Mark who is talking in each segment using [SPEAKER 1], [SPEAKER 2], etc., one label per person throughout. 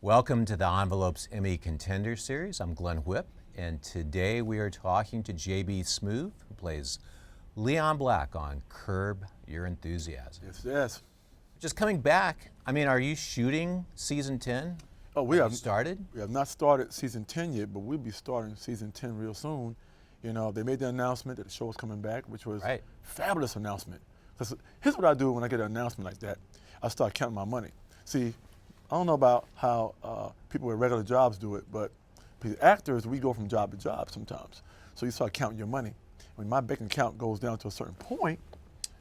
[SPEAKER 1] Welcome to the Envelope's Emmy Contender Series. I'm Glenn Whipp, and today we are talking to J.B. Smoove, who plays Leon Black on Curb Your Enthusiasm.
[SPEAKER 2] Yes.
[SPEAKER 1] Just coming back, are you shooting season 10?
[SPEAKER 2] Oh, we have
[SPEAKER 1] started?
[SPEAKER 2] We have not started season 10 yet, but we'll be starting season 10 real soon. You know, they made the announcement that the show was coming back, which was a fabulous announcement. Because here's what I do when I get an announcement like that. I start counting my money. See, I don't know about how people with regular jobs do it, but actors, we go from job to job sometimes. So you start counting your money. When my bank account goes down to a certain point,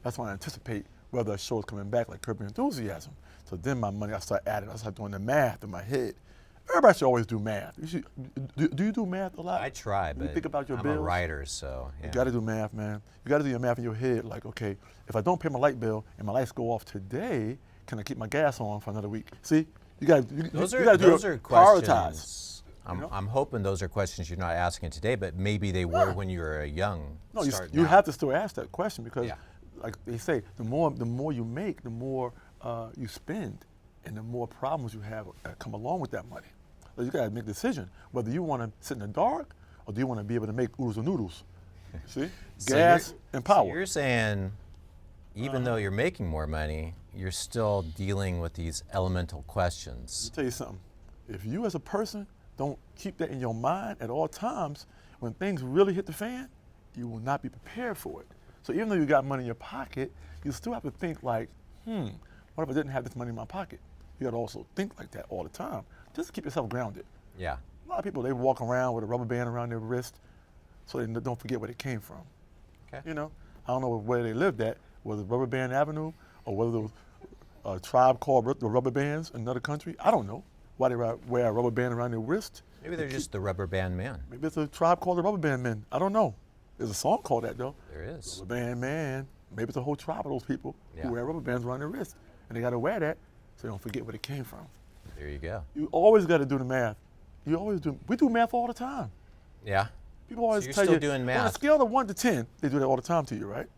[SPEAKER 2] that's when I anticipate whether a show is coming back, like Curb Your Enthusiasm. So then my money, I start adding. I start doing the math in my head. Everybody should always do math. Do you do math a lot?
[SPEAKER 1] I try, but
[SPEAKER 2] you think about your
[SPEAKER 1] I'm
[SPEAKER 2] bills?
[SPEAKER 1] a writer, so yeah.
[SPEAKER 2] You got to do math, man. You got to do your math in your head. Like, okay, if I don't pay my light bill and my lights go off today, can I keep my gas on for another week? See, you got to
[SPEAKER 1] those
[SPEAKER 2] are
[SPEAKER 1] prioritize.
[SPEAKER 2] Questions.
[SPEAKER 1] I'm hoping those are questions you're not asking today, but maybe they were when you were a young.
[SPEAKER 2] No, you have to still ask that question because, like they say, the more you make, the more you spend, and the more problems you have that come along with that money. So you got to make a decision whether you want to sit in the dark or do you want to be able to make oodles and noodles. See,
[SPEAKER 1] So
[SPEAKER 2] gas and power.
[SPEAKER 1] So you're saying, even though you're making more money, you're still dealing with these elemental questions.
[SPEAKER 2] Let me tell you something. If you as a person don't keep that in your mind at all times, when things really hit the fan, you will not be prepared for it. So even though you got money in your pocket, you still have to think like, what if I didn't have this money in my pocket? You got to also think like that all the time. Just to keep yourself grounded.
[SPEAKER 1] Yeah.
[SPEAKER 2] A lot of people, they walk around with a rubber band around their wrist so they don't forget where they came from.
[SPEAKER 1] Okay.
[SPEAKER 2] You know, I don't know where they lived at, whether Rubber Band Avenue or whether there was a tribe called the Rubber Bands in another country. I don't know why they wear a rubber band around their wrist.
[SPEAKER 1] Maybe they're just the Rubber Band Man.
[SPEAKER 2] Maybe it's a tribe called the Rubber Band Men. I don't know. There's a song called that though.
[SPEAKER 1] There is.
[SPEAKER 2] Rubber Band Man. Maybe it's a whole tribe of those people
[SPEAKER 1] Yeah.
[SPEAKER 2] who wear rubber bands around their wrist. And they got to wear that so they don't forget where they came from.
[SPEAKER 1] There you go.
[SPEAKER 2] You always got to do the math. You always do. We do math all the time.
[SPEAKER 1] Yeah.
[SPEAKER 2] People always
[SPEAKER 1] So you're
[SPEAKER 2] tell
[SPEAKER 1] still
[SPEAKER 2] you,
[SPEAKER 1] doing
[SPEAKER 2] on a
[SPEAKER 1] math.
[SPEAKER 2] scale of 1 to 10, they do that all the time to you, right?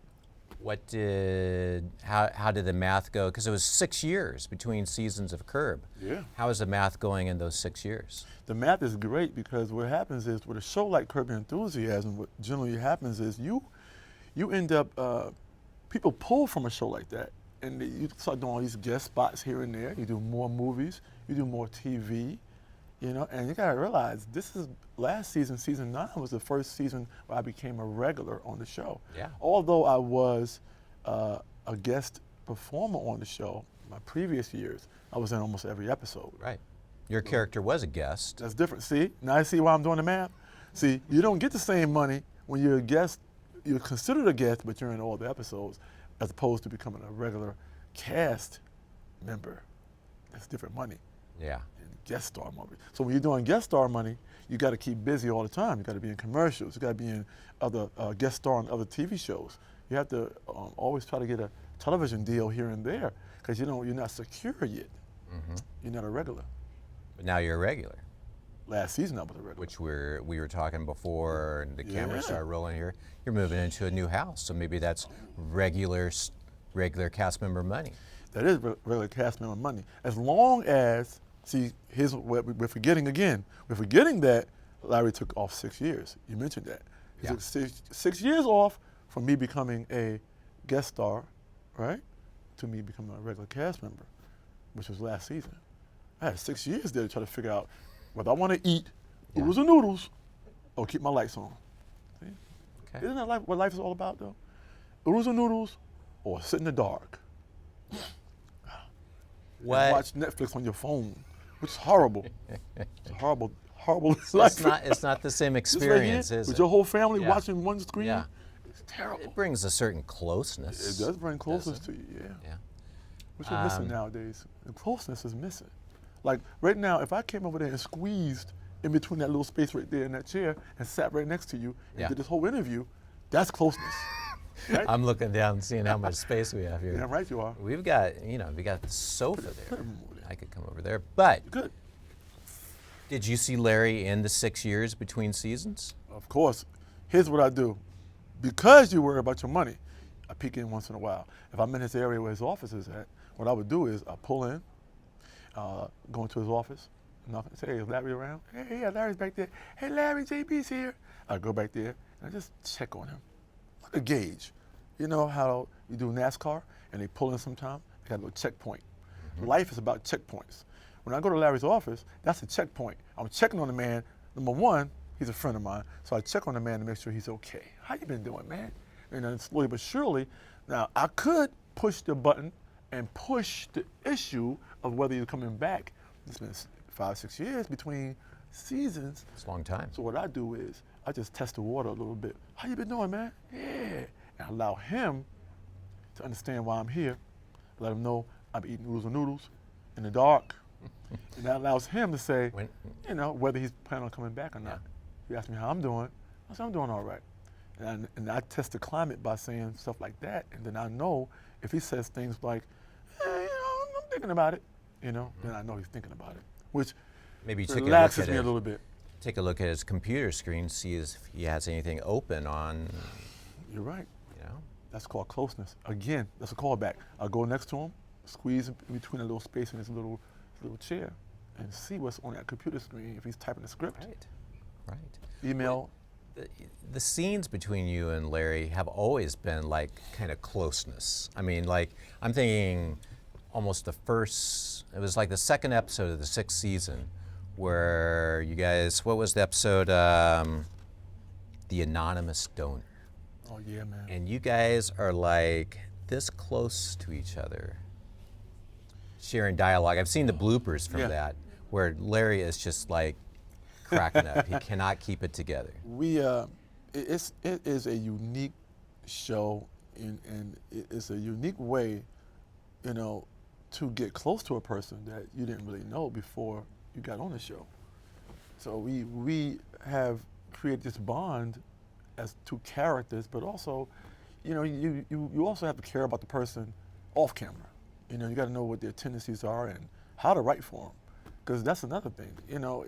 [SPEAKER 1] How did the math go? Because it was 6 years between seasons of Curb.
[SPEAKER 2] Yeah.
[SPEAKER 1] How is the math going in those 6 years?
[SPEAKER 2] The math is great because what happens is with a show like Curb Your Enthusiasm, what generally happens is you end up, people pull from a show like that and you start doing all these guest spots here and there. You do more movies, you do more TV, you know, and you gotta realize this is last season, season 9 was the first season where I became a regular on the show.
[SPEAKER 1] Yeah.
[SPEAKER 2] Although I was a guest performer on the show, my previous years, I was in almost every episode.
[SPEAKER 1] Right. Your character was a guest.
[SPEAKER 2] That's different. See, now I see why I'm doing the math. See, you don't get the same money when you're a guest. You're considered a guest, but you're in all the episodes, as opposed to becoming a regular cast member. That's different money.
[SPEAKER 1] Yeah.
[SPEAKER 2] And guest star money. So when you're doing guest star money, you got to keep busy all the time. You got to be in commercials. You got to be in other guest star on other TV shows. You have to always try to get a television deal here and there because you're not secure yet.
[SPEAKER 1] Mm-hmm.
[SPEAKER 2] You're not a regular.
[SPEAKER 1] But now you're a regular.
[SPEAKER 2] Last season I was a regular.
[SPEAKER 1] Which we were talking before and the camera started rolling here. You're moving into a new house, so maybe that's regular cast member money.
[SPEAKER 2] That is regular cast member money. As long as, see, here's what we're forgetting again. We're forgetting that Larry took off 6 years. You mentioned that. He took six years off from me becoming a guest star, right, to me becoming a regular cast member, which was last season. I had 6 years there to try to figure out whether I want to eat oodles and noodles or keep my lights on. See?
[SPEAKER 1] Okay.
[SPEAKER 2] Isn't that what life is all about, though? Oodles and noodles or sit in the dark.
[SPEAKER 1] What?
[SPEAKER 2] And watch Netflix on your phone, which is horrible. It's a horrible life.
[SPEAKER 1] It's not the same
[SPEAKER 2] This right
[SPEAKER 1] experience,
[SPEAKER 2] here,
[SPEAKER 1] is
[SPEAKER 2] with
[SPEAKER 1] it?
[SPEAKER 2] your whole family
[SPEAKER 1] Yeah.
[SPEAKER 2] watching one screen.
[SPEAKER 1] Yeah.
[SPEAKER 2] It's terrible.
[SPEAKER 1] It brings a certain closeness.
[SPEAKER 2] It does bring closeness to you, yeah.
[SPEAKER 1] Yeah.
[SPEAKER 2] Which is missing nowadays. The closeness is missing. Like right now, if I came over there and squeezed in between that little space right there in that chair and sat right next to you and did this whole interview, that's closeness. Right?
[SPEAKER 1] I'm looking down and seeing how much space we have here.
[SPEAKER 2] Damn right you are.
[SPEAKER 1] We got the sofa there. I could come over there. But
[SPEAKER 2] Good.
[SPEAKER 1] did you see Larry in the 6 years between seasons?
[SPEAKER 2] Of course. Here's what I do. Because you worry about your money, I peek in once in a while. If I'm in his area where his office is at, what I would do is I pull in, go into his office, knock and say, hey, is Larry around? Hey, yeah, Larry's back there. Hey, Larry, JB's here. I go back there and I just check on him. Like a gauge. You know how you do NASCAR and they pull in sometime? They got a little checkpoint. Life is about checkpoints. When I go to Larry's office, that's a checkpoint. I'm checking on the man. Number one, he's a friend of mine, so I check on the man to make sure he's okay. How you been doing, man? And then slowly but surely, now I could push the button and push the issue of whether you're coming back. It's been 5, 6 years between seasons.
[SPEAKER 1] It's a long time.
[SPEAKER 2] So what I do is I just test the water a little bit. How you been doing, man? Yeah. And allow him to understand why I'm here. Let him know I'm eating noodles in the dark. And that allows him to say, you know, whether he's planning on coming back or not. He asked me how I'm doing. I said, I'm doing all right. And I test the climate by saying stuff like that. And then I know if he says things like, you know, I'm thinking about it, you know, then I know he's thinking about it, which
[SPEAKER 1] maybe
[SPEAKER 2] relaxes me a little bit.
[SPEAKER 1] Take a look at his computer screen, see if he has anything open on.
[SPEAKER 2] You're right.
[SPEAKER 1] You know?
[SPEAKER 2] That's called closeness. Again, that's a callback. I'll go next to him, squeeze in between a little space in his little chair, and see what's on that computer screen if he's typing a script.
[SPEAKER 1] Right, right.
[SPEAKER 2] Email.
[SPEAKER 1] The scenes between you and Larry have always been like kind of closeness. I mean, like, I'm thinking almost it was like the second episode of the 6th season where you guys, what was the episode? The Anonymous Donor.
[SPEAKER 2] Oh, yeah, man.
[SPEAKER 1] And you guys are like this close to each other, sharing dialogue. I've seen the bloopers from that where Larry is just like cracking up. He cannot keep it together.
[SPEAKER 2] It is a unique show, and it's a unique way, you know, to get close to a person that you didn't really know before you got on the show. So we have created this bond as two characters, but also, you know, you also have to care about the person off camera. You know, you got to know what their tendencies are and how to write for them, because that's another thing. You know,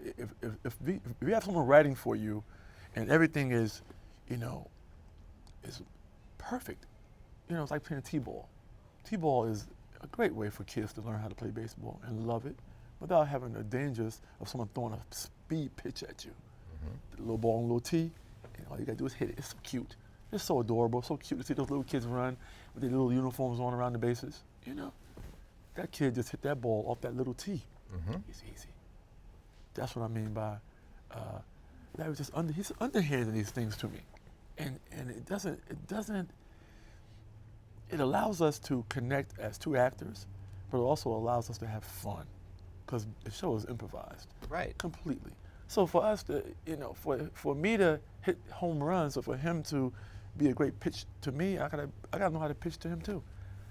[SPEAKER 2] if we have someone writing for you, and everything is, you know, is perfect. You know, it's like playing t-ball. T-ball is a great way for kids to learn how to play baseball and love it without having the dangers of someone throwing a speed pitch at you. The little ball and a little tee, and all you gotta do is hit it. It's so cute. It's so adorable, so cute to see those little kids run with their little uniforms on around the bases. You know, that kid just hit that ball off that little tee. It's easy. That's what I mean by that was just he's underhanding these things to me, and it allows us to connect as two actors, but it also allows us to have fun, because the show is improvised.
[SPEAKER 1] Right.
[SPEAKER 2] Completely. So for us to, you know, for me to hit home runs, or for him to be a great pitch to me, I gotta know how to pitch to him too.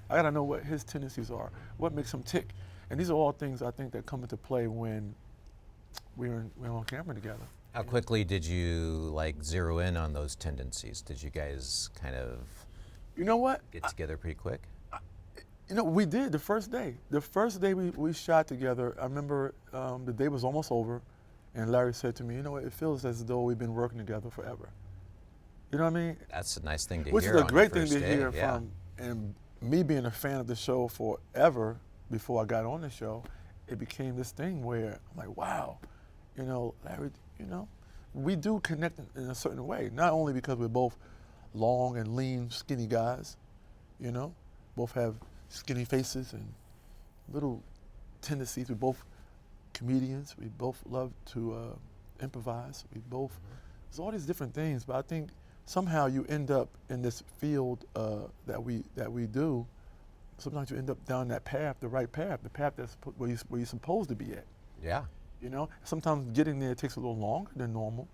[SPEAKER 2] I gotta know what his tendencies are, what makes him tick, and these are all things I think that come into play when we're on camera together.
[SPEAKER 1] How quickly did you like zero in on those tendencies? Did you guys kind of,
[SPEAKER 2] you know what,
[SPEAKER 1] get together pretty quick?
[SPEAKER 2] You know, we did the first day. The first day we shot together, I remember the day was almost over, and Larry said to me, you know what, it feels as though we've been working together forever. You know what I mean?
[SPEAKER 1] That's a nice thing to
[SPEAKER 2] Which
[SPEAKER 1] hear.
[SPEAKER 2] Which is
[SPEAKER 1] on
[SPEAKER 2] a great
[SPEAKER 1] your
[SPEAKER 2] thing
[SPEAKER 1] first
[SPEAKER 2] to
[SPEAKER 1] day.
[SPEAKER 2] hear from, and me being a fan of the show forever before I got on the show, it became this thing where I'm like, wow, you know, Larry, you know, we do connect in a certain way, not only because we're both long and lean, skinny guys, you know, both have skinny faces and little tendencies. We're both comedians. We both love to improvise. We both, there's all these different things, but I think somehow you end up in this field that we do. Sometimes you end up down that path, the right path, the path that's where you're supposed to be at.
[SPEAKER 1] Yeah.
[SPEAKER 2] You know, sometimes getting there takes a little longer than normal,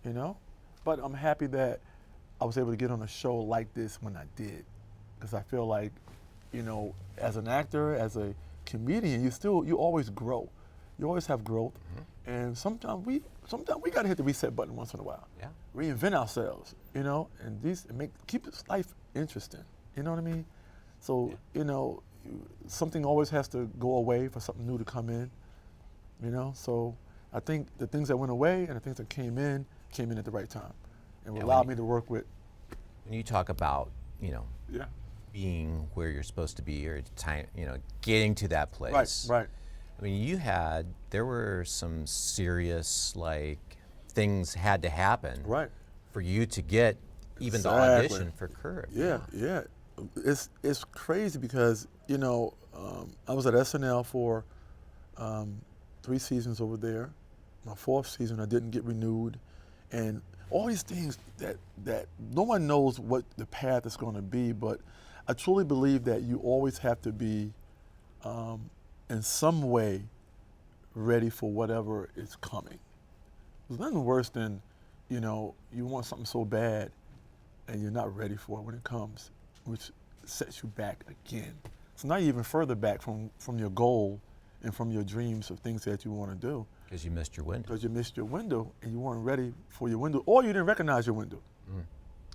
[SPEAKER 2] you know, but I'm happy that I was able to get on a show like this when I did, because I feel like, you know, as an actor, as a comedian, you always grow. You always have growth, and sometimes we got to hit the reset button once in a while.
[SPEAKER 1] Yeah.
[SPEAKER 2] Reinvent ourselves, you know, and keep this life interesting. You know what I mean? So you know, something always has to go away for something new to come in. You know, so I think the things that went away and the things that came in at the right time, and allowed me to work with.
[SPEAKER 1] When you talk about, you know,
[SPEAKER 2] Yeah.
[SPEAKER 1] being where you're supposed to be, or time, you know, getting to that place.
[SPEAKER 2] Right.
[SPEAKER 1] I mean, there were some serious, like, things had to happen
[SPEAKER 2] Right.
[SPEAKER 1] for you to get even the
[SPEAKER 2] Exactly.
[SPEAKER 1] audition for Curb.
[SPEAKER 2] Yeah. It's crazy because, I was at SNL for 3 seasons over there. My 4th season, I didn't get renewed. And all these things that no one knows what the path is going to be, but I truly believe that you always have to be, in some way, ready for whatever is coming. There's nothing worse than, you want something so bad and you're not ready for it when it comes, which sets you back again. So now you're even further back from your goal and from your dreams of things that you want to do.
[SPEAKER 1] Because you missed your window.
[SPEAKER 2] Because you missed your window and you weren't ready for your window, or you didn't recognize your window. You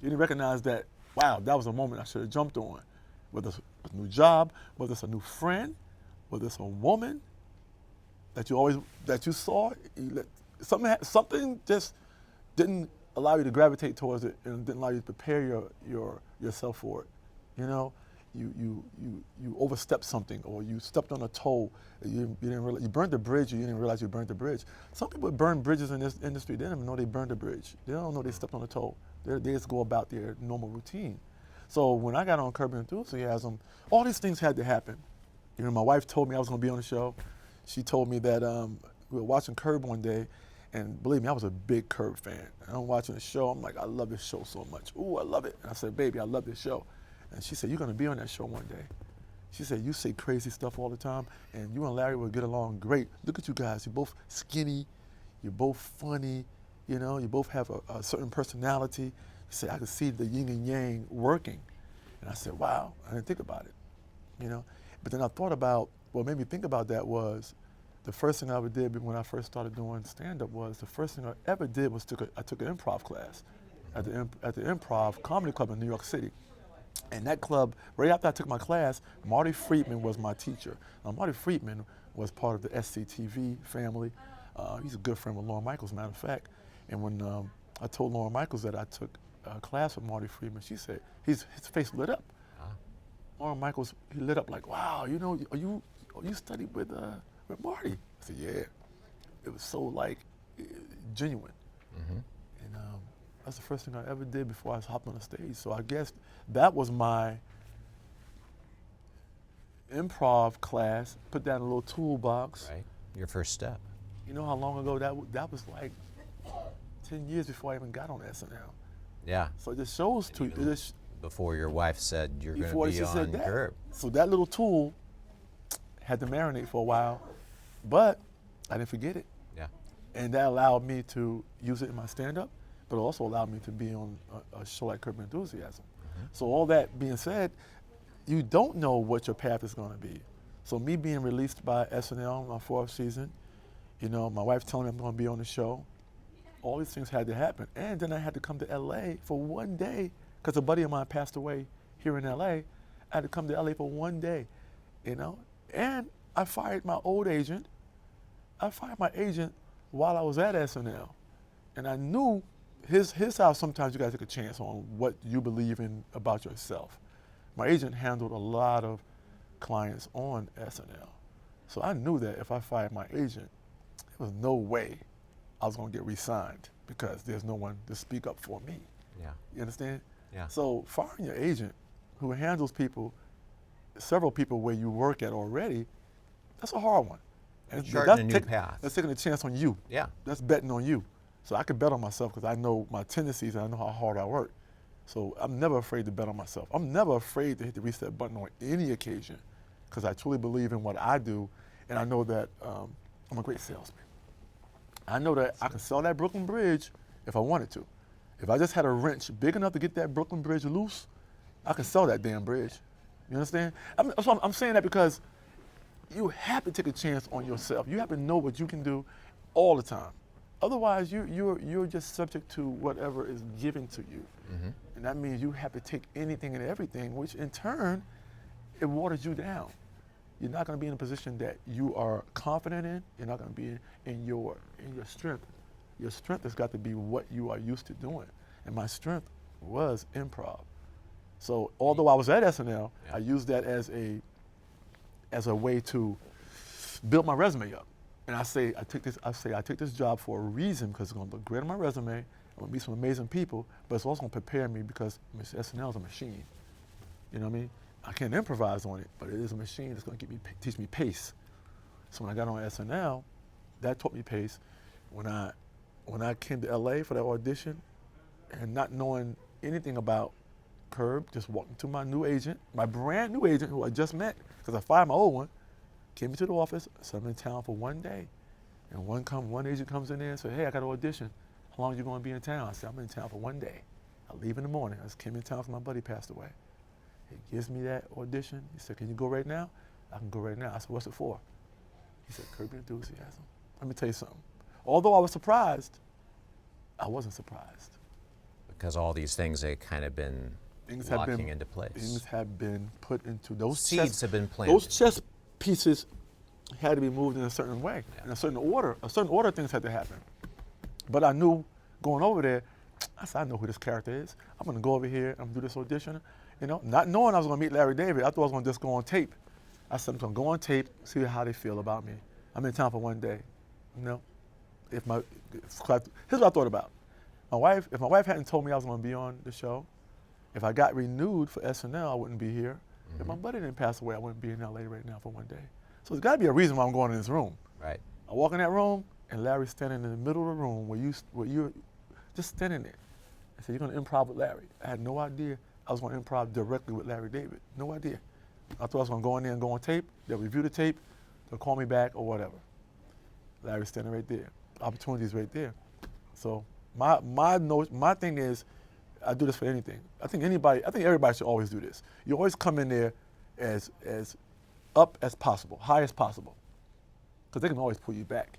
[SPEAKER 2] didn't recognize that, wow, that was a moment I should have jumped on. Whether it's a new job, whether it's a new friend, whether it's a woman that you saw, something just didn't allow you to gravitate towards it and didn't allow you to prepare yourself for it. You overstepped something, or you stepped on a toe. You didn't realize, you burned the bridge. You didn't realize you burned the bridge. Some people burn bridges in this industry. They don't even know they burned the bridge. They don't know they stepped on a toe. They just go about their normal routine. So when I got on Curb Your Enthusiasm, all these things had to happen. My wife told me I was going to be on the show. She told me that we were watching Curb one day, and believe me, I was a big Curb fan. And I'm watching the show. I'm like, I love this show so much. Ooh, I love it. And I said, baby, I love this show. And she said, you're going to be on that show one day. She said, you say crazy stuff all the time, and you and Larry will get along great. Look at you guys. You're both skinny. You're both funny. You both have a certain personality. She said, I could see the yin and yang working. And I said, wow, I didn't think about it. But then I thought about, what made me think about that was, the first thing I ever did when I first started doing stand-up was, the first thing I ever did was I took an improv class at the Improv Comedy Club in New York City. And that club, right after I took my class, Marty Friedman was my teacher. Now, Marty Friedman was part of the SCTV family. He's a good friend with Lauren Michaels, matter of fact. And when I told Lauren Michaels that I took a class with Marty Friedman, she said, his face lit up. Lauren Michaels, he lit up like, wow, you studied with Marty? I said, yeah. It was so genuine. And that's the first thing I ever did before I hopped on the stage. So I guess that was my improv class. Put that in a little toolbox.
[SPEAKER 1] Right. Your first step.
[SPEAKER 2] You know how long ago that was? Like 10 years before I even got on SNL.
[SPEAKER 1] Yeah.
[SPEAKER 2] So it just shows to you.
[SPEAKER 1] Before your wife said you're going to be on Curb.
[SPEAKER 2] So that little tool had to marinate for a while, but I didn't forget it.
[SPEAKER 1] Yeah.
[SPEAKER 2] And that allowed me to use it in my stand-up, but it also allowed me to be on a show like Curb Your Enthusiasm. So all that being said, you don't know what your path is going to be. So me being released by SNL in my 4th season, my wife telling me I'm going to be on the show, all these things had to happen. And then I had to come to LA for one day, because a buddy of mine passed away here in LA. I had to come to LA for one day, And I fired my old agent. I fired my agent while I was at SNL. And I knew here's how sometimes you guys take a chance on what you believe in about yourself. My agent handled a lot of clients on SNL. So I knew that if I fired my agent, there was no way I was going to get re-signed, because there's no one to speak up for me.
[SPEAKER 1] Yeah.
[SPEAKER 2] You understand?
[SPEAKER 1] Yeah.
[SPEAKER 2] So firing your agent, who handles several people where you work at already, that's a hard one.
[SPEAKER 1] And charting a new path.
[SPEAKER 2] That's taking a chance on you.
[SPEAKER 1] Yeah.
[SPEAKER 2] That's betting on you. So I can bet on myself because I know my tendencies and I know how hard I work. So I'm never afraid to bet on myself. I'm never afraid to hit the reset button on any occasion, because I truly believe in what I do, and I know that I'm a great salesman. I know that I can sell that Brooklyn Bridge if I wanted to. If I just had a wrench big enough to get that Brooklyn Bridge loose, I can sell that damn bridge. You understand? I'm saying that because you have to take a chance on yourself. You have to know what you can do all the time. Otherwise, you're just subject to whatever is given to you. And that means you have to take anything and everything, which in turn, it waters you down. You're not going to be in a position that you are confident in. You're not going to be in your strength. Your strength has got to be what you are used to doing. And my strength was improv. So although I was at SNL, I used that as a way to build my resume up. And I took this job for a reason because it's going to look great on my resume. I'm going to meet some amazing people, but it's also going to prepare me because SNL is a machine. You know what I mean? I can't improvise on it, but it is a machine that's going to teach me pace. So when I got on SNL, that taught me pace. When I came to LA for that audition, and not knowing anything about Curb, just walking to my new agent, my brand new agent who I just met, because I fired my old one, came into the office, said I'm in town for one day. And one agent comes in there and said, hey, I got an audition. How long are you going to be in town? I said, I'm in town for one day. I leave in the morning. I just came in town because my buddy passed away. He gives me that audition. He said, can you go right now? I can go right now. I said, what's it for? He said, Curb Your Enthusiasm. Let me tell you something. Although I was surprised, I wasn't surprised.
[SPEAKER 1] Because all these things have kind of been locking into place.
[SPEAKER 2] Things have been put into those
[SPEAKER 1] seeds have been planted.
[SPEAKER 2] Those chess pieces had to be moved in a certain way, in a certain order. A certain order of things had to happen. But I knew going over there, I said, I know who this character is. I'm going to go over here, I'm going to do this audition. You know, not knowing I was going to meet Larry David, I thought I was going to just go on tape. I said, I'm going to go on tape, see how they feel about me. I'm in town for one day. You know, here's what I thought about. If my wife hadn't told me I was going to be on the show, if I got renewed for SNL, I wouldn't be here. If my buddy didn't pass away, I wouldn't be in LA right now for one day. So there's got to be a reason why I'm going in this room.
[SPEAKER 1] Right. I
[SPEAKER 2] walk in that room, and Larry's standing in the middle of the room where you're just standing there. I said, you're going to improv with Larry. I had no idea I was going to improv directly with Larry David. No idea. I thought I was going to go in there and go on tape. They'll review the tape. They'll call me back or whatever. Larry's standing right there. Opportunity's right there. So my thing is, I do this for anything. I think everybody should always do this. You always come in there as up as possible, high as possible, because they can always pull you back.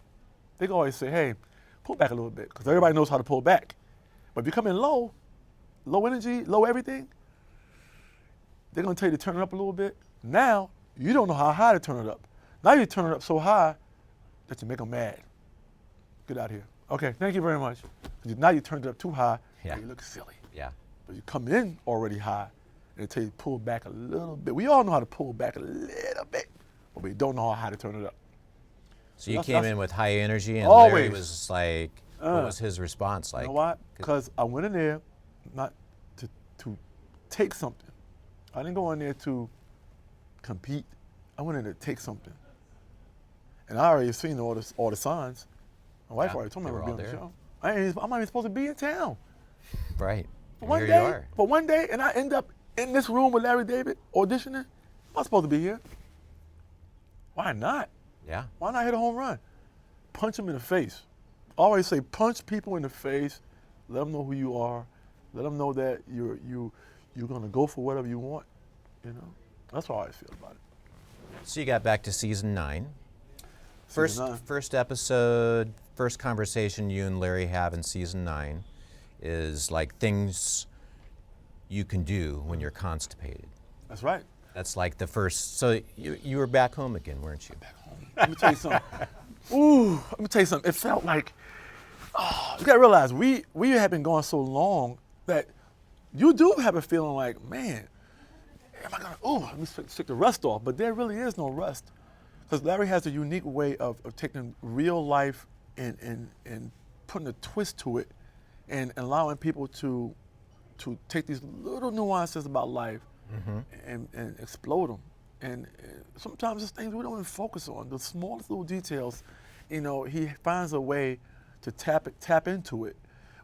[SPEAKER 2] They can always say, hey, pull back a little bit, because everybody knows how to pull back. But if you come in low energy, low everything, they're going to tell you to turn it up a little bit. Now, you don't know how high to turn it up. Now you turn it up so high that you make them mad. Get out of here. Okay, thank you very much. Now you turned it up too high, and you look silly.
[SPEAKER 1] Yeah.
[SPEAKER 2] But you come in already high, and they tell you to pull back a little bit. We all know how to pull back a little bit, but we don't know how to turn it up.
[SPEAKER 1] So you came in with high energy, and
[SPEAKER 2] always.
[SPEAKER 1] Larry was just like, what was his response like?
[SPEAKER 2] You know what? Because I went in there not to take something. I didn't go in there to compete. I went in there to take something. And I already seen all the signs. My wife already told me I would be on the show. I'm not even supposed to be in town.
[SPEAKER 1] Right.
[SPEAKER 2] For one day, and I end up in this room with Larry David auditioning. I'm not supposed to be here. Why not?
[SPEAKER 1] Yeah.
[SPEAKER 2] Why not hit a home run? Punch them in the face. I always say, punch people in the face. Let them know who you are. Let them know that you're going to go for whatever you want. You know, that's how I always feel about it.
[SPEAKER 1] So you got back to season 9. First episode, first conversation you and Larry have in season 9 is like things you can do when you're constipated.
[SPEAKER 2] That's right.
[SPEAKER 1] That's like the first. So you were back home again, weren't you?
[SPEAKER 2] Back home. Let me tell you something. Let me tell you something. It felt like, you gotta realize we have been going so long that you do have a feeling like, man, am I gonna? Let me take the rust off. But there really is no rust, because Larry has a unique way of taking real life and putting a twist to it, and allowing people to take these little nuances about life and explode them. And sometimes it's things we don't even focus on, the smallest little details. You know, he finds a way to tap into it,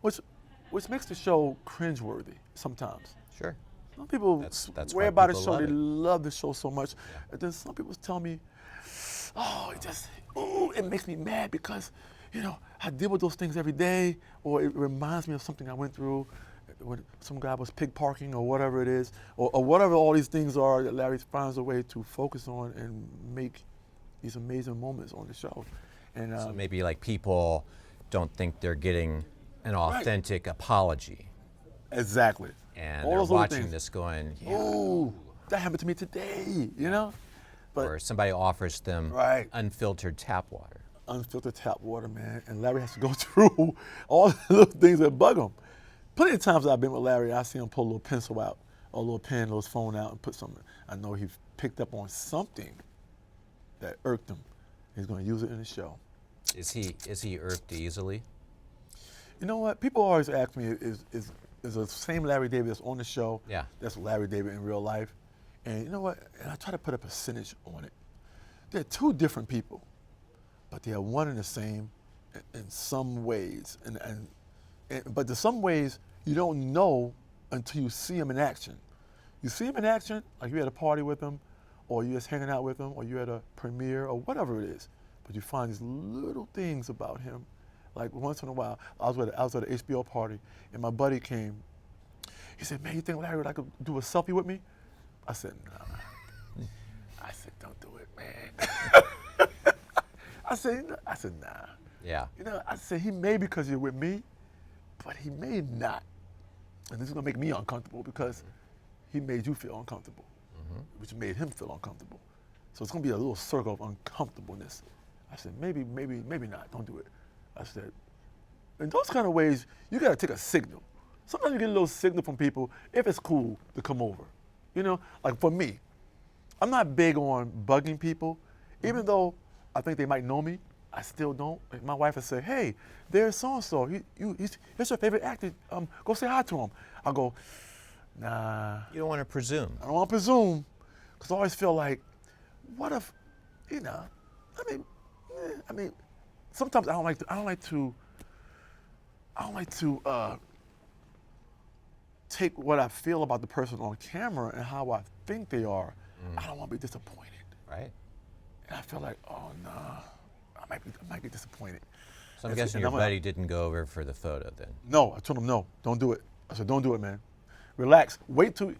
[SPEAKER 2] which makes the show cringeworthy sometimes.
[SPEAKER 1] Sure.
[SPEAKER 2] Some people
[SPEAKER 1] that's
[SPEAKER 2] swear
[SPEAKER 1] why
[SPEAKER 2] by the
[SPEAKER 1] people
[SPEAKER 2] show,
[SPEAKER 1] love
[SPEAKER 2] they
[SPEAKER 1] it.
[SPEAKER 2] love the show so much. And then some people tell me, it makes me mad because, you know, I deal with those things every day, or it reminds me of something I went through when some guy was pig parking or whatever it is, or whatever all these things are that Larry finds a way to focus on and make these amazing moments on the show. And
[SPEAKER 1] so maybe like people don't think they're getting an authentic apology.
[SPEAKER 2] Exactly.
[SPEAKER 1] And
[SPEAKER 2] all
[SPEAKER 1] they're
[SPEAKER 2] those
[SPEAKER 1] watching this going,
[SPEAKER 2] that happened to me today, you know? But,
[SPEAKER 1] or somebody offers them unfiltered tap water.
[SPEAKER 2] Unfiltered tap water, man. And Larry has to go through all the little things that bug him. Plenty of times I've been with Larry, I see him pull a little pencil out, or a little pen, a little phone out, and put something. I know he picked up on something that irked him. He's going to use it in the show.
[SPEAKER 1] Is he irked easily?
[SPEAKER 2] You know what? People always ask me, is the same Larry David that's on the show,
[SPEAKER 1] Yeah.
[SPEAKER 2] that's Larry David in real life? And you know what? And I try to put a percentage on it. They're two different people, but they are one and the same in some ways. But there's some ways you don't know until you see them in action. You see him in action, like you at a party with him, or you're just hanging out with him, or you're at a premiere, or whatever it is. But you find these little things about him. Like once in a while, I was at an HBO party, and my buddy came. He said, "Man, you think Larry would like to do a selfie with me?" I said, "Nah." I said, "Don't do it, man." I said, "Nah."
[SPEAKER 1] Yeah.
[SPEAKER 2] You know, I said, he may because you're with me, but he may not. And this is gonna make me uncomfortable because he made you feel uncomfortable, which made him feel uncomfortable. So it's gonna be a little circle of uncomfortableness. I said, maybe not, don't do it. I said, in those kind of ways, you gotta take a signal. Sometimes you get a little signal from people if it's cool to come over. You know, like for me, I'm not big on bugging people, even though I think they might know me. I still don't. Like my wife would say, "Hey, there's so-and-so. He's your favorite actor. Go say hi to him." I'll go, "Nah."
[SPEAKER 1] You don't want to presume.
[SPEAKER 2] I don't want to presume, because I always feel like, what if, you know, I mean, sometimes I don't like to take what I feel about the person on camera and how I think they are. I don't want to be disappointed.
[SPEAKER 1] Right.
[SPEAKER 2] And I feel like, oh no, I might get disappointed.
[SPEAKER 1] So I'm guessing your buddy didn't go over for the photo then.
[SPEAKER 2] No, I told him no, don't do it. I said, don't do it, man. Relax.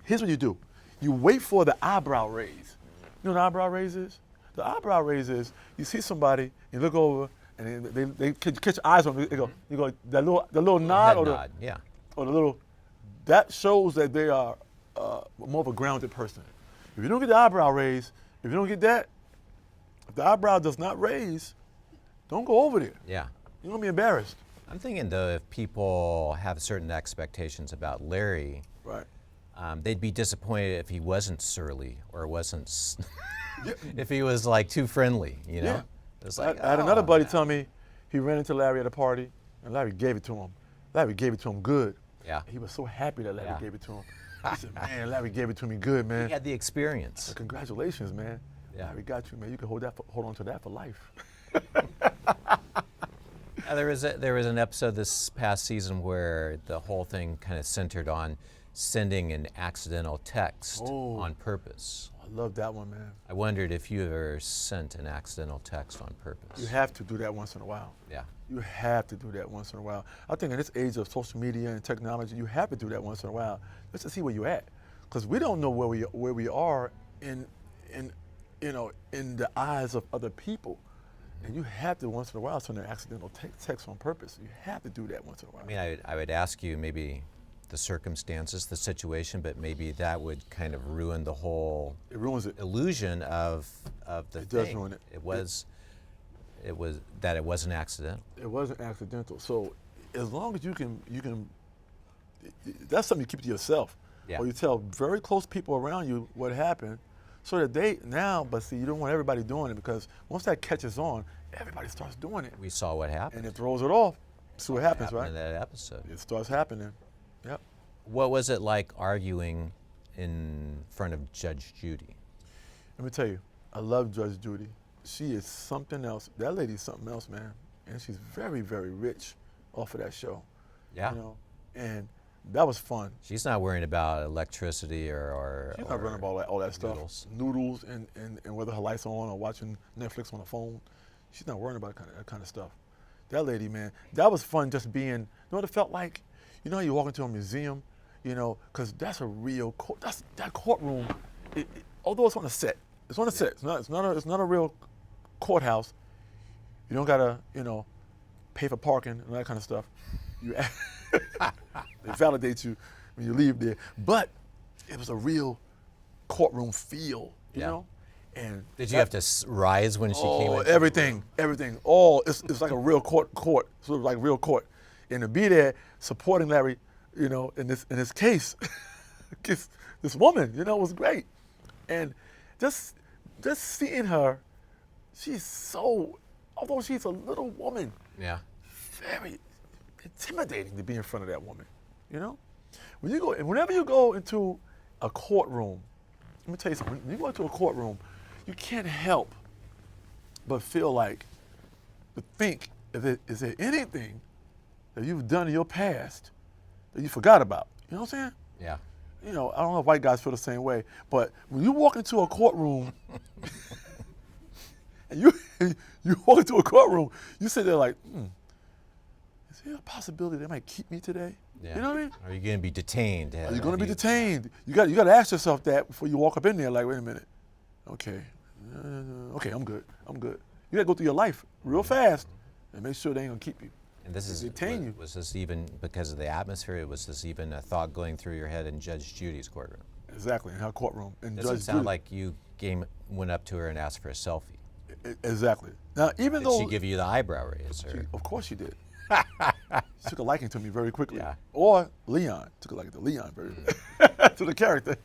[SPEAKER 2] Here's what you do. You wait for the eyebrow raise. You know what an eyebrow raise is? The eyebrow raise is you see somebody, you look over, and they catch your eyes on them. You go the little nod
[SPEAKER 1] Head
[SPEAKER 2] or
[SPEAKER 1] nod, yeah.
[SPEAKER 2] or the little, that shows that they are more of a grounded person. If you don't get the eyebrow raise, if you don't get that, if the eyebrow does not raise, don't go over there.
[SPEAKER 1] Yeah.
[SPEAKER 2] You're gonna be embarrassed.
[SPEAKER 1] I'm thinking though, if people have certain expectations about Larry,
[SPEAKER 2] Right.
[SPEAKER 1] they'd be disappointed if he wasn't surly or wasn't, if he was like too friendly, you know?
[SPEAKER 2] Yeah.
[SPEAKER 1] It's like,
[SPEAKER 2] I had another buddy
[SPEAKER 1] man.
[SPEAKER 2] tell me he ran into Larry at a party, and Larry gave it to him. Larry gave it to him good.
[SPEAKER 1] Yeah.
[SPEAKER 2] He was so happy that Larry
[SPEAKER 1] Yeah.
[SPEAKER 2] gave it to him. He said, "Man, Larry gave it to me good, man."
[SPEAKER 1] He had the experience.
[SPEAKER 2] So congratulations, man.
[SPEAKER 1] Yeah.
[SPEAKER 2] Larry got you, man. You can hold on to that for life.
[SPEAKER 1] There was an episode this past season where the whole thing kind of centered on sending an accidental text on purpose.
[SPEAKER 2] I love that one, man.
[SPEAKER 1] I wondered if you ever sent an accidental text on purpose.
[SPEAKER 2] You have to do that once in a while.
[SPEAKER 1] Yeah.
[SPEAKER 2] You have to do that once in a while. I think in this age of social media and technology, you have to do that once in a while just to see where you're at, because we don't know where we are in the eyes of other people, and you have to once in a while send an accidental text on purpose. You have to do that once in a while.
[SPEAKER 1] I mean, I would ask you maybe the circumstances, the situation, but maybe that would kind of ruin the whole
[SPEAKER 2] It ruins it.
[SPEAKER 1] illusion of the
[SPEAKER 2] It
[SPEAKER 1] thing.
[SPEAKER 2] does ruin it.
[SPEAKER 1] It wasn't accidental.
[SPEAKER 2] It wasn't accidental. So as long as you can, that's something you keep to yourself.
[SPEAKER 1] Yeah.
[SPEAKER 2] Or you tell very close people around you what happened, so that but see, you don't want everybody doing it, because once that catches on, everybody starts doing it.
[SPEAKER 1] We saw what happened.
[SPEAKER 2] And it throws it off. See what happens,
[SPEAKER 1] happened
[SPEAKER 2] right?
[SPEAKER 1] in that episode.
[SPEAKER 2] It starts happening. Yep.
[SPEAKER 1] What was it like arguing in front of Judge Judy?
[SPEAKER 2] Let me tell you, I love Judge Judy. She is something else. That lady's something else, man. And she's very, very rich off of that show.
[SPEAKER 1] Yeah.
[SPEAKER 2] You know, and that was fun.
[SPEAKER 1] She's not worrying about electricity or
[SPEAKER 2] She's not running about all that stuff.
[SPEAKER 1] noodles.
[SPEAKER 2] Noodles and whether her light's on or watching Netflix on the phone. She's not worrying about that kind of stuff. That lady, man, that was fun just being, you know what it felt like? You know how you walk into a museum, you know, because that's a real, that courtroom, although it's on a set. It's on a set. It's not a real courthouse. You don't gotta, pay for parking and that kind of stuff. They validate you when you leave there. But it was a real courtroom feel, you know? And
[SPEAKER 1] did you have to rise when she came in?
[SPEAKER 2] Everything. All, it's like a real court, sort of like real court. And to be there supporting Larry, in this case, this woman, was great. And just seeing her, she's so, although she's a little woman,
[SPEAKER 1] Yeah.
[SPEAKER 2] very intimidating to be in front of that woman, you know? Whenever you go into a courtroom, let me tell you something, when you go into a courtroom, you can't help but feel like, to think, is there anything that you've done in your past that you forgot about? You know what I'm saying?
[SPEAKER 1] Yeah.
[SPEAKER 2] You know, I don't know if white guys feel the same way, but when you walk into a courtroom, and you walk into a courtroom, you sit there like, is there a possibility they might keep me today?
[SPEAKER 1] Yeah.
[SPEAKER 2] You know what I mean?
[SPEAKER 1] Are you going to be detained?
[SPEAKER 2] Are you going to be detained? You got to ask yourself that before you walk up in there. Like, wait a minute, okay, okay, I'm good. You got to go through your life real fast and make sure they ain't gonna keep you.
[SPEAKER 1] And this is
[SPEAKER 2] detain you.
[SPEAKER 1] Was this even because of the atmosphere? Was this even a thought going through your head in Judge Judy's courtroom?
[SPEAKER 2] Exactly, in her courtroom. And
[SPEAKER 1] Doesn't sound like you went up to her and asked for a selfie.
[SPEAKER 2] Exactly. Now, even
[SPEAKER 1] Did
[SPEAKER 2] though
[SPEAKER 1] she give you the eyebrow raise? Or?
[SPEAKER 2] of course she did. She took a liking to me very quickly.
[SPEAKER 1] Yeah.
[SPEAKER 2] Or Leon took a liking to Leon very to the character.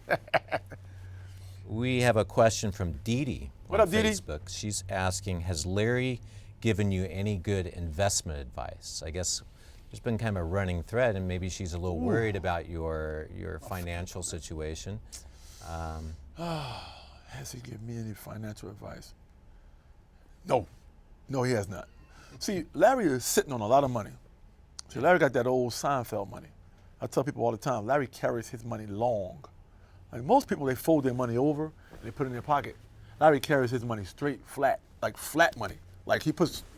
[SPEAKER 1] We have a question from Dee Dee
[SPEAKER 2] What
[SPEAKER 1] on
[SPEAKER 2] up, Dee Dee?
[SPEAKER 1] Facebook. She's asking, has Larry given you any good investment advice? I guess there's been kind of a running thread, and maybe she's a little worried about your financial situation.
[SPEAKER 2] Has he given me any financial advice? No, he has not. See, Larry is sitting on a lot of money. See, Larry got that old Seinfeld money. I tell people all the time, Larry carries his money long. Like most people, they fold their money over and they put it in their pocket. Larry carries his money straight, flat, like flat money. Like if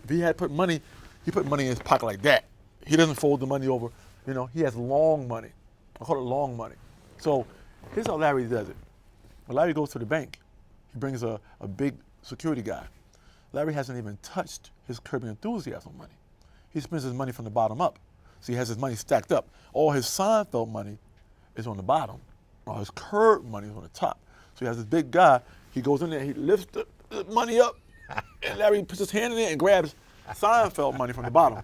[SPEAKER 2] he had put money, he put money in his pocket like that. He doesn't fold the money over. You know, he has long money. I call it long money. So here's how Larry does it. When Larry goes to the bank, he brings a big security guy. Larry hasn't even touched his Curb Your Enthusiasm money. He spends his money from the bottom up. So he has his money stacked up. All his Seinfeld money is on the bottom. All his Curb money is on the top. So he has this big guy. He goes in there, he lifts the money up, and Larry puts his hand in there and grabs Seinfeld money from the bottom.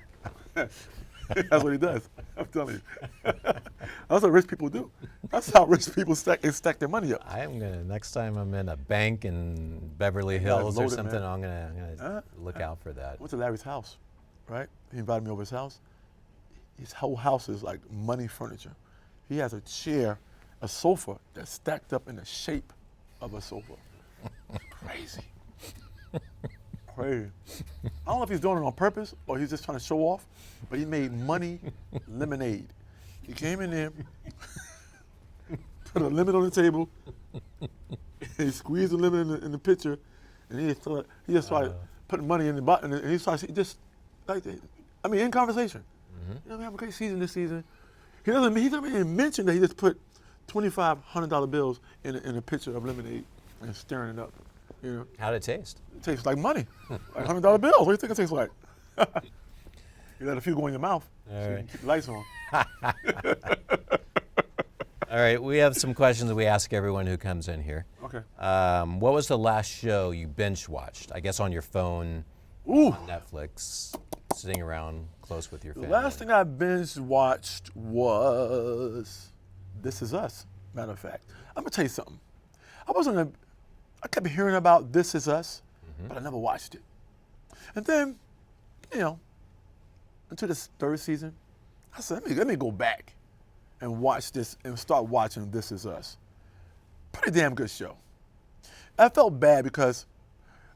[SPEAKER 2] That's what he does. I'm telling you. That's what rich people do. That's how rich people stack their money up.
[SPEAKER 1] Next time I'm in a bank in Beverly Hills or
[SPEAKER 2] loaded,
[SPEAKER 1] something,
[SPEAKER 2] man.
[SPEAKER 1] I'm gonna look out for that.
[SPEAKER 2] I went to Larry's house, right? He invited me over his house. His whole house is like money furniture. He has a chair, a sofa that's stacked up in the shape of a sofa. Crazy. Crazy. I don't know if he's doing it on purpose or he's just trying to show off, but he made money lemonade. He came in there, put a lemon on the table, he squeezed the lemon in the pitcher, and he just started putting money in the bottom, and he started just like that. I mean, in conversation. You know, we have a great season this season. He doesn't even mention that he just put $2,500 bills in a pitcher of lemonade and stirring it up. You know,
[SPEAKER 1] How'd it taste?
[SPEAKER 2] it tastes like money, like $100 bills. What do you think it tastes like? You let a few go in your mouth, so you can keep the lights on.
[SPEAKER 1] All right, we have some questions that we ask everyone who comes in here.
[SPEAKER 2] Okay.
[SPEAKER 1] What was the last show you binge watched? I guess on your phone,
[SPEAKER 2] Ooh.
[SPEAKER 1] on Netflix, sitting around close with your
[SPEAKER 2] The
[SPEAKER 1] family.
[SPEAKER 2] last thing I binge watched was This Is Us. Matter of fact, I'm gonna tell you something. I kept hearing about This Is Us, but I never watched it. And then, you know, into this third season, I said, let me go back and watch this and start watching This Is Us. Pretty damn good show. I felt bad because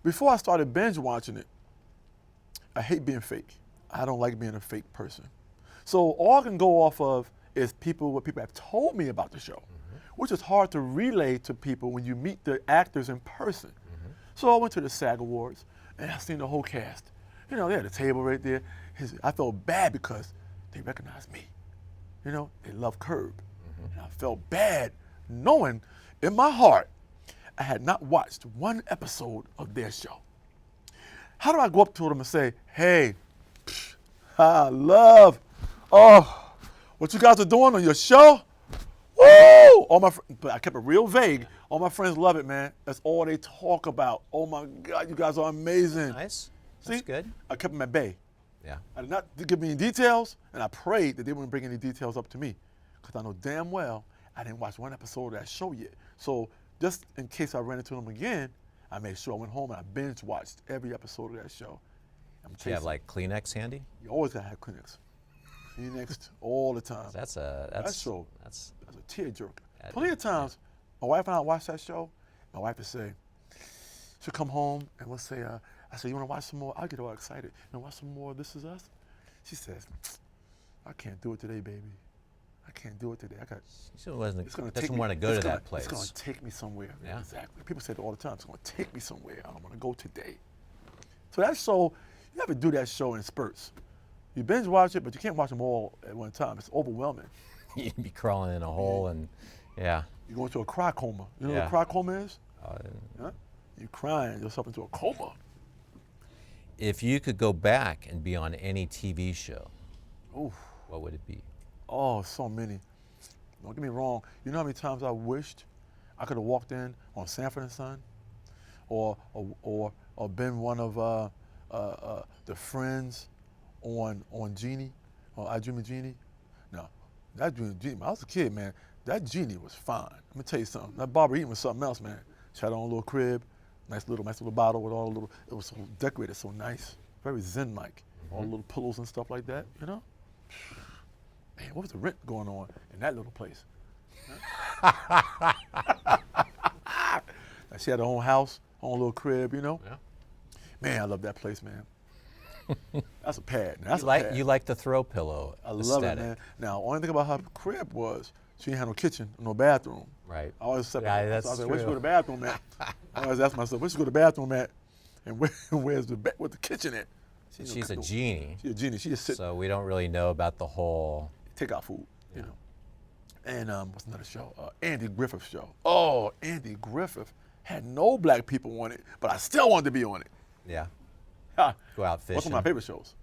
[SPEAKER 2] before I started binge watching it, I hate being fake. I don't like being a fake person. So all I can go off of is what people have told me about the show, which is hard to relay to people when you meet the actors in person. So I went to the SAG Awards and I seen the whole cast. You know, they had a table right there. I felt bad because they recognized me. You know, they love Curb. And I felt bad knowing in my heart I had not watched one episode of their show. How do I go up to them and say, hey, I love, what you guys are doing on your show? Woo! But I kept it real vague. All my friends love it, man. That's all they talk about. Oh my God, you guys are amazing.
[SPEAKER 1] Nice. That's
[SPEAKER 2] See?
[SPEAKER 1] good.
[SPEAKER 2] I kept them at bay.
[SPEAKER 1] Yeah.
[SPEAKER 2] I did not give me any details, and I prayed that they wouldn't bring any details up to me, because I know damn well I didn't watch one episode of that show yet. So just in case I ran into them again, I made sure I went home and I binge watched every episode of that show.
[SPEAKER 1] Do you have like Kleenex handy?
[SPEAKER 2] You always gotta have Kleenex. Kleenex all the time.
[SPEAKER 1] That's
[SPEAKER 2] that show.
[SPEAKER 1] That's
[SPEAKER 2] a tearjerker. Plenty of times, my wife and I watch that show. My wife would say, she'll come home and we'll say, I say, you want to watch some more? I get all excited. You want to watch some more of This Is Us? She says, I can't do it today, baby. I can't do it today.
[SPEAKER 1] She doesn't want to go to that place.
[SPEAKER 2] It's going to take me somewhere.
[SPEAKER 1] Yeah.
[SPEAKER 2] Exactly. People say it all the time. It's going to take me somewhere. I don't want to go today. So that show, you have to do that show in spurts. You binge watch it, but you can't watch them all at one time. It's overwhelming.
[SPEAKER 1] You'd be crawling in a hole and, yeah.
[SPEAKER 2] You go into a cry coma. You know what a cry coma is?
[SPEAKER 1] Huh?
[SPEAKER 2] You're crying yourself into a coma.
[SPEAKER 1] If you could go back and be on any TV show,
[SPEAKER 2] Oof.
[SPEAKER 1] what would it be?
[SPEAKER 2] Oh, so many. Don't get me wrong. You know how many times I wished I could have walked in on Sanford and Son, or been one of the friends on Genie, or I Dream of Genie. No, that Dream of Genie. When I was a kid, man, that Genie was fine. Let me tell you something. That Barbara Eaton was something else, man. She had her own little crib, nice little bottle with all the little. It was so decorated, so nice, very zen-like. All the little pillows and stuff like that, you know. Man, what was the rent going on in that little place? She had her own house, her own little crib, you know.
[SPEAKER 1] Yeah.
[SPEAKER 2] Man, I love that place, man. That's a pad. Now,
[SPEAKER 1] You like the throw pillow
[SPEAKER 2] I love
[SPEAKER 1] aesthetic.
[SPEAKER 2] it, man. Now, only thing about her crib was she didn't have no kitchen, no bathroom.
[SPEAKER 1] Right.
[SPEAKER 2] I always said,
[SPEAKER 1] Yeah, that's
[SPEAKER 2] I was like,
[SPEAKER 1] true.
[SPEAKER 2] where should go to the bathroom at? I always ask myself, where should go to the bathroom at? And where's the kitchen at?
[SPEAKER 1] She's a genie.
[SPEAKER 2] She's a genie. She just sits.
[SPEAKER 1] So we don't really know about the whole.
[SPEAKER 2] Take out food, you know. And what's another show? Andy Griffith show. Oh, Andy Griffith had no black people on it, but I still wanted to be on it.
[SPEAKER 1] Yeah.
[SPEAKER 2] Ha.
[SPEAKER 1] Go out fishing.
[SPEAKER 2] What's one of my favorite shows?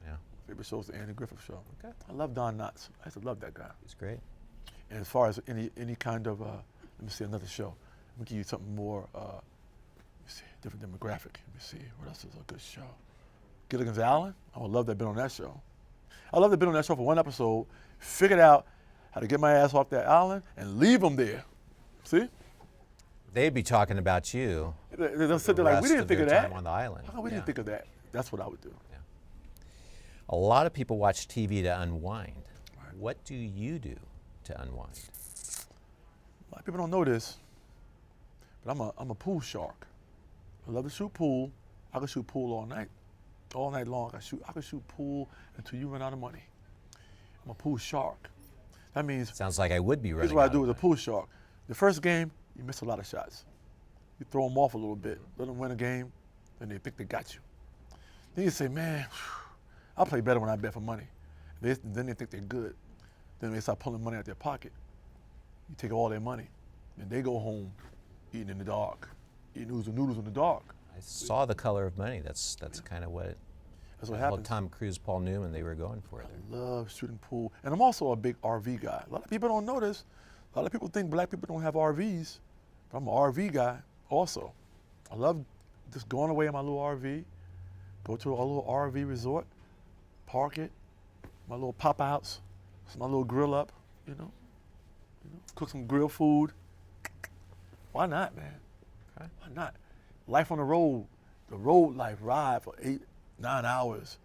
[SPEAKER 1] Yeah.
[SPEAKER 2] Favorite show is the Andy Griffith show.
[SPEAKER 1] Okay.
[SPEAKER 2] I love Don Knotts. I used to love that guy.
[SPEAKER 1] He's great.
[SPEAKER 2] And as far as any kind of, let me see another show. Let me give you something more, let me see, different demographic. Let me see, what else is a good show? Gilligan's Island. I would love to have been on that show. I love to have been on that show for one episode, figured out how to get my ass off that island and leave them there. See?
[SPEAKER 1] They'd be talking about you.
[SPEAKER 2] They'll sit there like, we didn't think of that.
[SPEAKER 1] On the island.
[SPEAKER 2] How come we didn't think of that? That's what I would do.
[SPEAKER 1] Yeah. A lot of people watch TV to unwind.
[SPEAKER 2] Right.
[SPEAKER 1] What do you do to unwind?
[SPEAKER 2] A lot of people don't know this, but I'm a pool shark. I love to shoot pool. I can shoot pool all night long. I can shoot pool until you run out of money. I'm a pool shark. That means.
[SPEAKER 1] Sounds like I would be running.
[SPEAKER 2] Here's what I
[SPEAKER 1] out
[SPEAKER 2] do
[SPEAKER 1] of
[SPEAKER 2] with a pool shark. The first game, you miss a lot of shots. You throw them off a little bit, let them win a game, then they think they got you. Then you say, man, I'll play better when I bet for money. Then they think they're good. Then they start pulling money out their pocket. You take all their money, and they go home eating in the dark, eating noodles in the dark.
[SPEAKER 1] I saw The Color of Money. That's kind of what.
[SPEAKER 2] That's what
[SPEAKER 1] Well,
[SPEAKER 2] happens.
[SPEAKER 1] Tom Cruise, Paul Newman, they were going for it.
[SPEAKER 2] I love shooting pool. And I'm also a big RV guy. A lot of people don't know this. A lot of people think black people don't have RVs, but I'm an RV guy also. I love just going away in my little RV, go to a little RV resort, park it, my little pop-outs, my little grill up, you know, cook some grill food. Why not, man?
[SPEAKER 1] Okay.
[SPEAKER 2] Why not? Life on the road life, ride for 8-9 hours,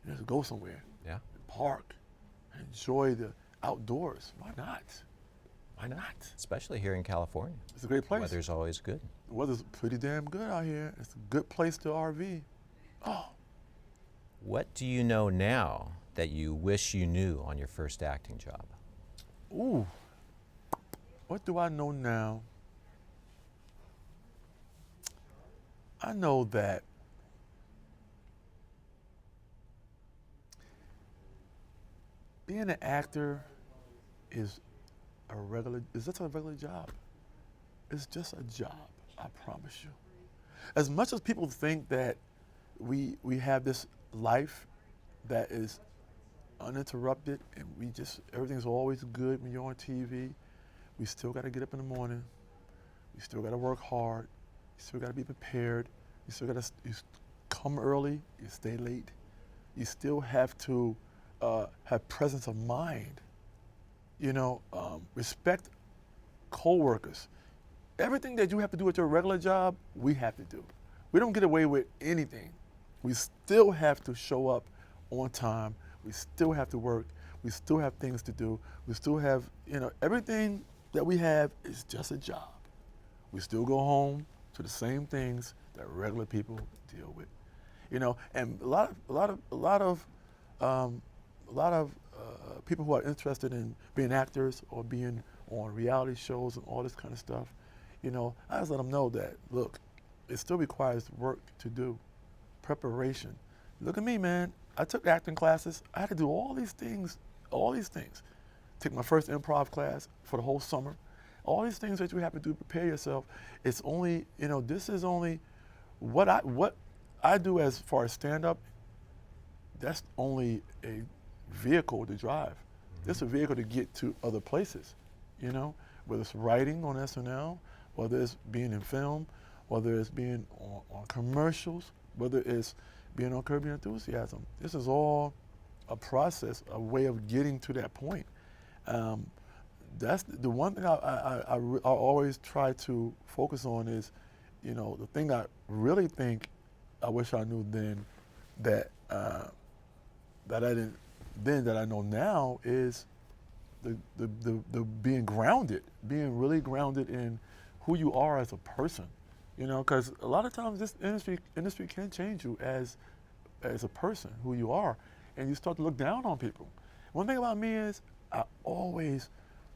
[SPEAKER 2] just go somewhere.
[SPEAKER 1] Yeah.
[SPEAKER 2] Park, enjoy the outdoors. Why not? Why not?
[SPEAKER 1] Especially here in California.
[SPEAKER 2] It's a great place.
[SPEAKER 1] Weather's always good.
[SPEAKER 2] The weather's pretty damn good out here. It's a good place to RV. Oh,
[SPEAKER 1] What do you know now that you wish you knew on your first acting job?
[SPEAKER 2] ooh. What do I know now? I know that being an actor is just a regular job. It's just a job, I promise you. As much as people think that we have this life that is uninterrupted and everything's always good when you're on TV, we still got to get up in the morning. We still got to work hard. You still got to be prepared. You still got to come early. You stay late. You still have to have presence of mind. Respect co-workers. everything that you have to do at your regular job, we have to do. We don't get away with anything. We still have to show up on time. We still have to work. We still have things to do. We still have, everything that we have is just a job. We still go home to the same things that regular people deal with, And a lot of people who are interested in being actors or being on reality shows and all this kind of stuff, I just let them know that, look, it still requires work to do, preparation. Look at me, man. I took acting classes. I had to do all these things. Take my first improv class for the whole summer. All these things that you have to do to prepare yourself. It's only, this is only what I do as far as stand-up. That's only a vehicle to drive. It's a vehicle to get to other places, whether it's writing on SNL, whether it's being in film, whether it's being on commercials, whether it's being on Curb Your Enthusiasm. This is all a process, a way of getting to that point. That's the one thing I always try to focus on is, the thing I really think I wish I knew then that I didn't then that I know now is the being grounded, being really grounded in who you are as a person, because a lot of times this industry can change you as a person, who you are, and you start to look down on people. One thing about me is I always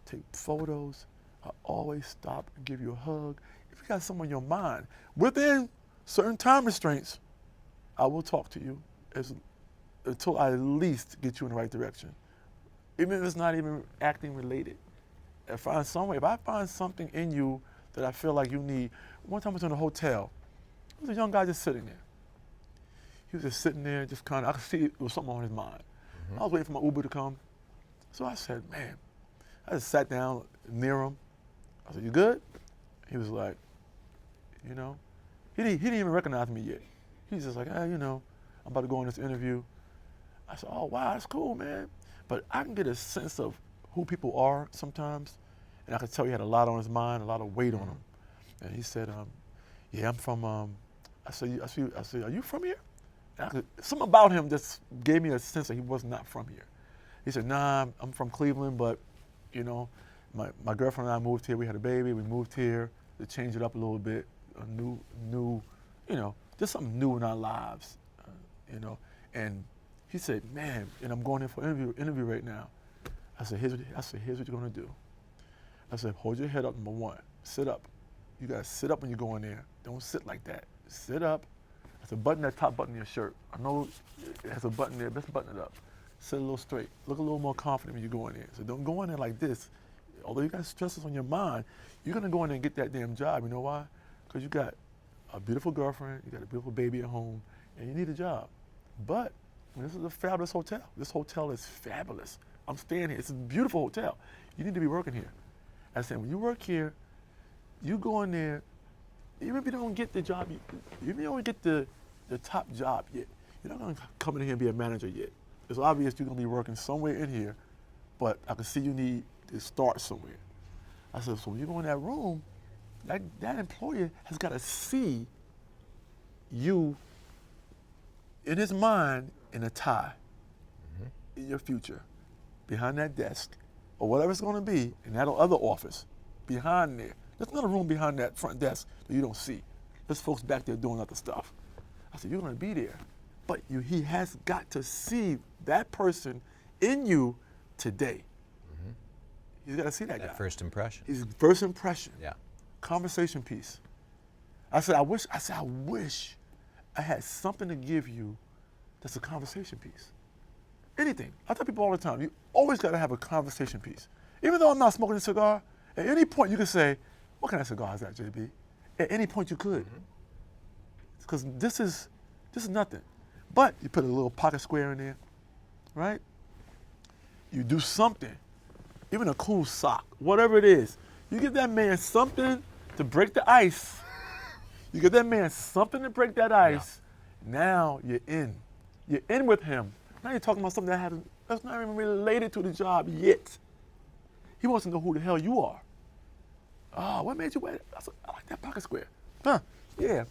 [SPEAKER 2] take photos. I always stop and give you a hug. If you got someone in your mind, within certain time restraints, I will talk to you until I at least get you in the right direction. Even if it's not even acting related. If I find something in you that I feel like you need. One time I was in a hotel. There was a young guy just sitting there. He was just sitting there, just kind of, I could see it was something on his mind. I was waiting for my Uber to come. So I said, man, I just sat down near him. I said, you good? He was like, he didn't even recognize me yet. He's just like, I'm about to go on this interview. I said, oh, wow, that's cool, man. But I can get a sense of who people are sometimes, and I could tell he had a lot on his mind, a lot of weight on him. And he said, yeah, I'm from, I said, are you from here? Something about him just gave me a sense that he was not from here. He said, nah, I'm from Cleveland, but, my girlfriend and I moved here. We had a baby. We moved here to change it up a little bit, a new, just something new in our lives, And he said, man, and I'm going in for an interview right now. I said, here's what you're gonna do. I said, hold your head up, number one. Sit up. You gotta sit up when you go in there. Don't sit like that. Sit up. There's a button, that top button in your shirt. I know it has a button there, let's button it up. Sit a little straight. Look a little more confident when you go in there. So don't go in there like this. Although you got stresses on your mind, you're gonna go in there and get that damn job. You know why? Because you got a beautiful girlfriend, you got a beautiful baby at home, and you need a job. But this is a fabulous hotel. This hotel is fabulous. I'm staying here. It's a beautiful hotel. You need to be working here. I said, when you work here, you go in there, even if you don't get the job, even if you don't get the top job yet, you're not going to come in here and be a manager yet. It's obvious you're going to be working somewhere in here, but I can see you need to start somewhere. I said, so when you go in that room, that employer has got to see you in his mind in a tie in your future, behind that desk, or whatever it's going to be, in that other office, behind there. There's another room behind that front desk that you don't see. There's folks back there doing other stuff. I said, you're going to be there. But he has got to see that person in you today. He's got to see that guy.
[SPEAKER 1] First impression.
[SPEAKER 2] His first impression.
[SPEAKER 1] Yeah.
[SPEAKER 2] Conversation piece. I said, I wish I had something to give you that's a conversation piece. Anything. I tell people all the time, you always got to have a conversation piece. Even though I'm not smoking a cigar, at any point you can say, what kind of cigar is that, JB? At any point you could. Because this is nothing. But you put a little pocket square in there, right? You do something, even a cool sock, whatever it is. You give that man something to break the ice. You give that man something to break that ice. Yeah. Now you're in. You're in with him. Now you're talking about something that's not even related to the job yet. He wants to know who the hell you are. Oh, what made you wear it? I said, I like that pocket square. Huh? Yeah.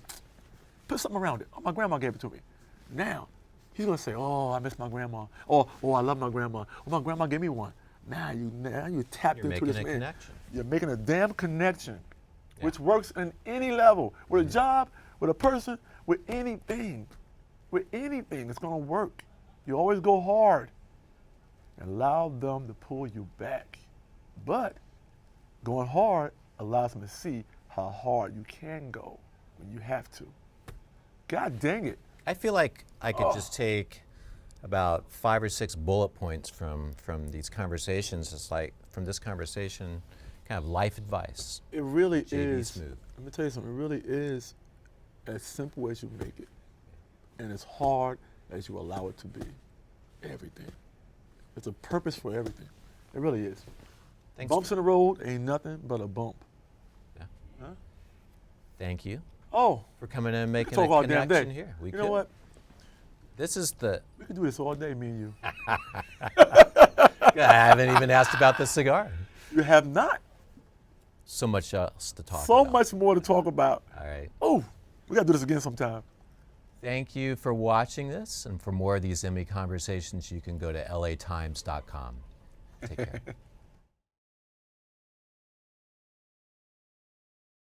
[SPEAKER 2] Put something around it. Oh, my grandma gave it to me. Now, he's gonna say, oh, I miss my grandma. Or, oh, I love my grandma. Oh, my grandma gave me one. Now you tapped
[SPEAKER 1] You're
[SPEAKER 2] into
[SPEAKER 1] making
[SPEAKER 2] this
[SPEAKER 1] a
[SPEAKER 2] man.
[SPEAKER 1] connection.
[SPEAKER 2] You're making a damn connection,
[SPEAKER 1] Yeah.
[SPEAKER 2] which works in any level. With a job, with a person, with anything. With anything, it's gonna work. You always go hard. Allow them to pull you back. But going hard allows them to see how hard you can go when you have to. God dang it.
[SPEAKER 1] I feel like I could just take about 5 or 6 bullet points from these conversations. It's like, from this conversation, kind of life advice.
[SPEAKER 2] It really
[SPEAKER 1] JB
[SPEAKER 2] is.
[SPEAKER 1] Smoove.
[SPEAKER 2] Let me tell you something. It really is as simple as you make it, and as hard as you allow it to be. Everything. There's a purpose for everything. It really is.
[SPEAKER 1] Thanks.
[SPEAKER 2] Bumps in the road ain't nothing but a bump.
[SPEAKER 1] Yeah.
[SPEAKER 2] Huh?
[SPEAKER 1] Thank you
[SPEAKER 2] Oh,
[SPEAKER 1] for coming in and making
[SPEAKER 2] talk
[SPEAKER 1] a
[SPEAKER 2] all damn
[SPEAKER 1] connection
[SPEAKER 2] day.
[SPEAKER 1] here. We
[SPEAKER 2] You know what?
[SPEAKER 1] This is the.
[SPEAKER 2] We could do this all day, me and you.
[SPEAKER 1] I haven't even asked about the cigar.
[SPEAKER 2] You have not.
[SPEAKER 1] So much else to talk
[SPEAKER 2] So
[SPEAKER 1] about.
[SPEAKER 2] much more to talk about.
[SPEAKER 1] All right.
[SPEAKER 2] Oh, we got to do this again sometime.
[SPEAKER 1] Thank you for watching this. And for more of these Emmy conversations, you can go to latimes.com. Take care.